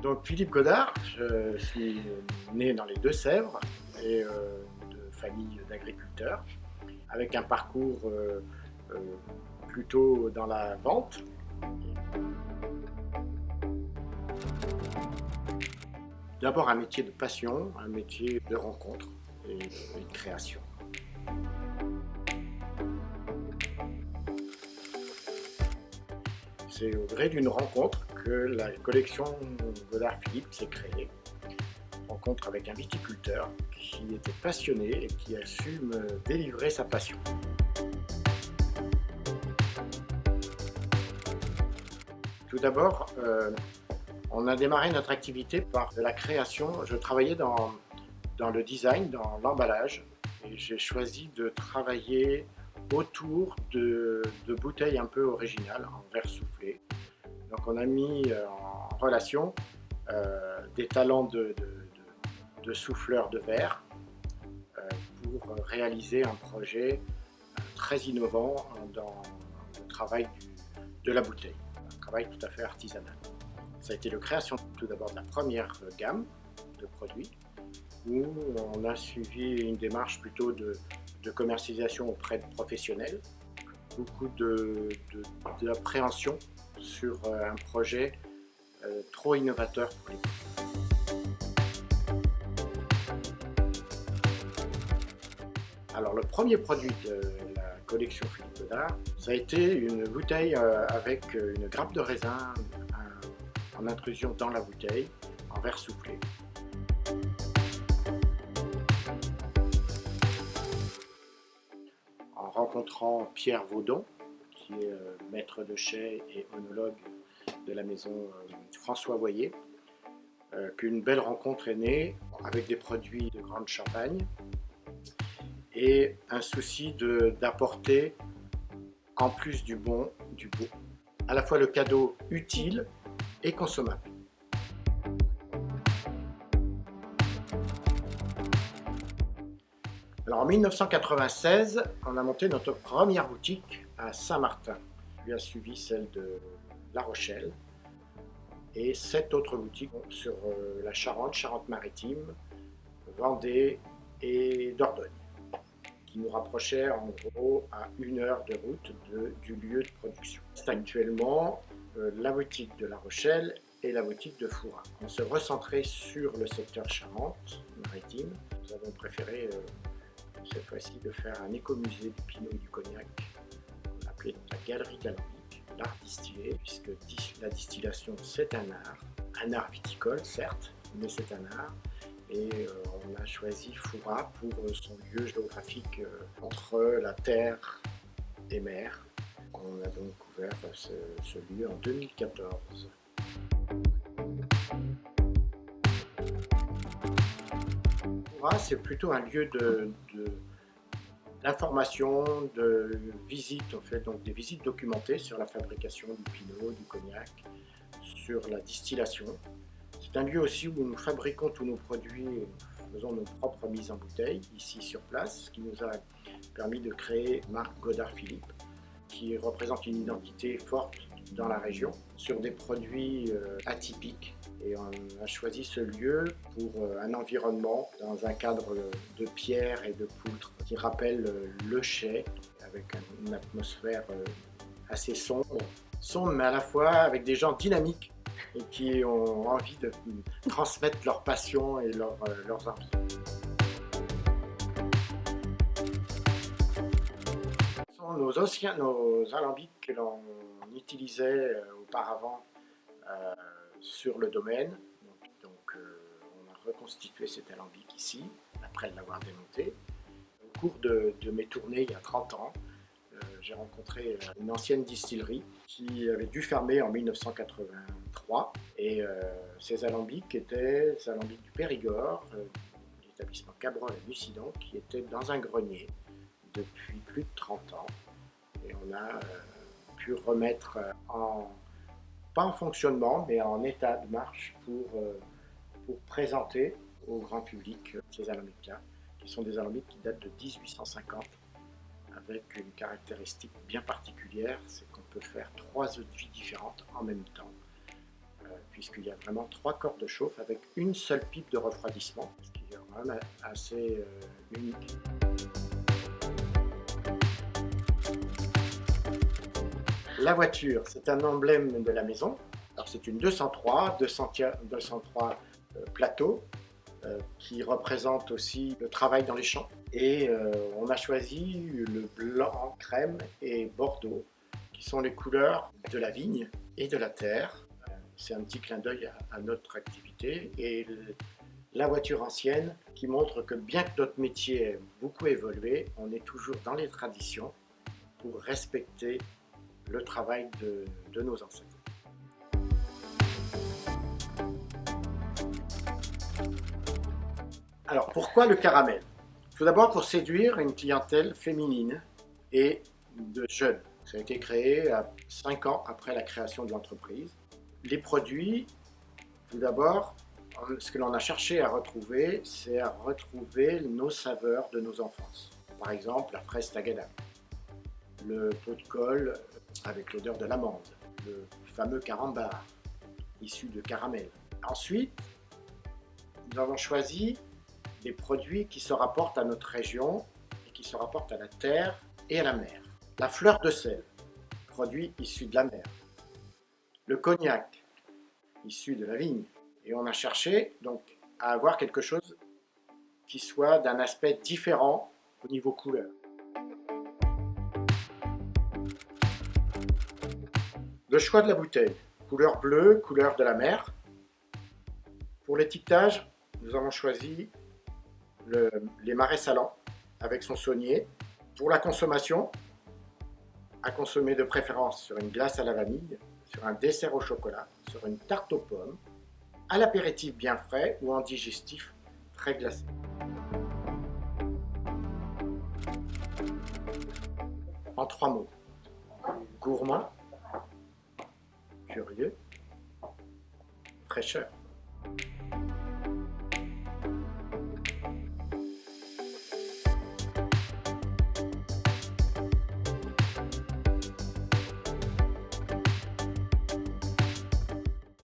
Donc Philippe Godard, je suis né dans les Deux-Sèvres et de famille d'agriculteurs, avec un parcours euh, plutôt dans la vente. D'abord un métier de passion, un métier de rencontre et de création. C'est au gré d'une rencontre que la collection Godard-Philippe s'est créée. Rencontre avec un viticulteur qui était passionné et qui a su me délivrer sa passion. Tout d'abord, on a démarré notre activité par de la création. Je travaillais dans le design, dans l'emballage, et j'ai choisi de travailler autour de bouteilles un peu originales, en verre soufflé. Donc on a mis en relation des talents de souffleurs de verre pour réaliser un projet très innovant dans le travail de la bouteille, un travail tout à fait artisanal. Ça a été la création tout d'abord de la première gamme de produits, où on a suivi une démarche plutôt de commercialisation auprès de professionnels, beaucoup d'appréhension sur un projet trop innovateur pour les. Alors le premier produit de la collection Philippe Godard, ça a été une bouteille avec une grappe de raisin en intrusion dans la bouteille, en verre soufflé. En rencontrant Pierre Vaudon, qui est maître de chai et œnologue de la maison François Voyer, qu'une belle rencontre est née avec des produits de grande Champagne et un souci d'apporter, en plus du bon, du beau, à la fois le cadeau utile et consommable. Alors en 1996, on a monté notre première boutique à Saint-Martin. Puis a suivi celle de La Rochelle et 7 autres boutiques sur la Charente, Charente-Maritime, Vendée et Dordogne, qui nous rapprochaient en gros à 1 heure de route du lieu de production. C'est actuellement la boutique de La Rochelle et la boutique de Fouras. On se recentrait sur le secteur Charente-Maritime. Nous avons préféré cette fois-ci de faire un écomusée du Pinot et du Cognac, qu'on appelait la Galerie d'Alambic, l'art distillé, puisque la distillation c'est un art viticole certes, mais c'est un art. Et on a choisi Fouras pour son lieu géographique entre la terre et mer. On a donc ouvert ce lieu en 2014. Fouras, c'est plutôt un lieu d'information, de visite. On fait donc des visites documentées sur la fabrication du Pinot, du Cognac, sur la distillation. C'est un lieu aussi où nous fabriquons tous nos produits, nous faisons nos propres mises en bouteille ici sur place, ce qui nous a permis de créer marque Godard-Philippe, qui représente une identité forte dans la région, sur des produits atypiques. Et on a choisi ce lieu pour un environnement dans un cadre de pierre et de poutres qui rappelle le chai, avec une atmosphère assez sombre, mais à la fois avec des gens dynamiques et qui ont envie de transmettre leur passion et leurs envies. Ce sont nos alambics que l'on utilisait auparavant sur le domaine. Donc on a reconstitué cet alambic ici, après l'avoir démonté. Au cours de mes tournées il y a 30 ans, j'ai rencontré une ancienne distillerie qui avait dû fermer en 1983 et ces alambics étaient des alambics du Périgord, l'établissement Cabrol à Mucident, qui était dans un grenier depuis plus de 30 ans. Et on a pu remettre pas en fonctionnement, mais en état de marche pour présenter au grand public ces alambics-là, qui sont des alambics qui datent de 1850, avec une caractéristique bien particulière, c'est qu'on peut faire 3 eaux de vie différentes en même temps, puisqu'il y a vraiment 3 cordes de chauffe avec une seule pipe de refroidissement, ce qui est quand même assez unique. La voiture, c'est un emblème de la maison. Alors c'est une 203 plateau qui représente aussi le travail dans les champs. Et on a choisi le blanc, crème et bordeaux, qui sont les couleurs de la vigne et de la terre. C'est un petit clin d'œil à notre activité. Et la voiture ancienne qui montre que bien que notre métier ait beaucoup évolué, on est toujours dans les traditions pour respecter le travail de nos ancêtres. Alors pourquoi le caramel? Tout d'abord pour séduire une clientèle féminine et de jeunes. Ça a été créé 5 ans après la création de l'entreprise. Les produits, tout d'abord, ce que l'on a cherché à retrouver, c'est à retrouver nos saveurs de nos enfances. Par exemple, la fraise tagada, le pot de colle avec l'odeur de l'amande, le fameux carambar, issu de caramel. Ensuite, nous avons choisi des produits qui se rapportent à notre région et qui se rapportent à la terre et à la mer. La fleur de sel, produit issu de la mer. Le cognac, issu de la vigne. Et on a cherché donc à avoir quelque chose qui soit d'un aspect différent au niveau couleur. Le choix de la bouteille, couleur bleue, couleur de la mer. Pour l'étiquetage, nous avons choisi les marais salants avec son saunier. Pour la consommation, à consommer de préférence sur une glace à la vanille, sur un dessert au chocolat, sur une tarte aux pommes, à l'apéritif bien frais ou en digestif très glacé. En 3 mots, gourmand, curieux, fraîcheur.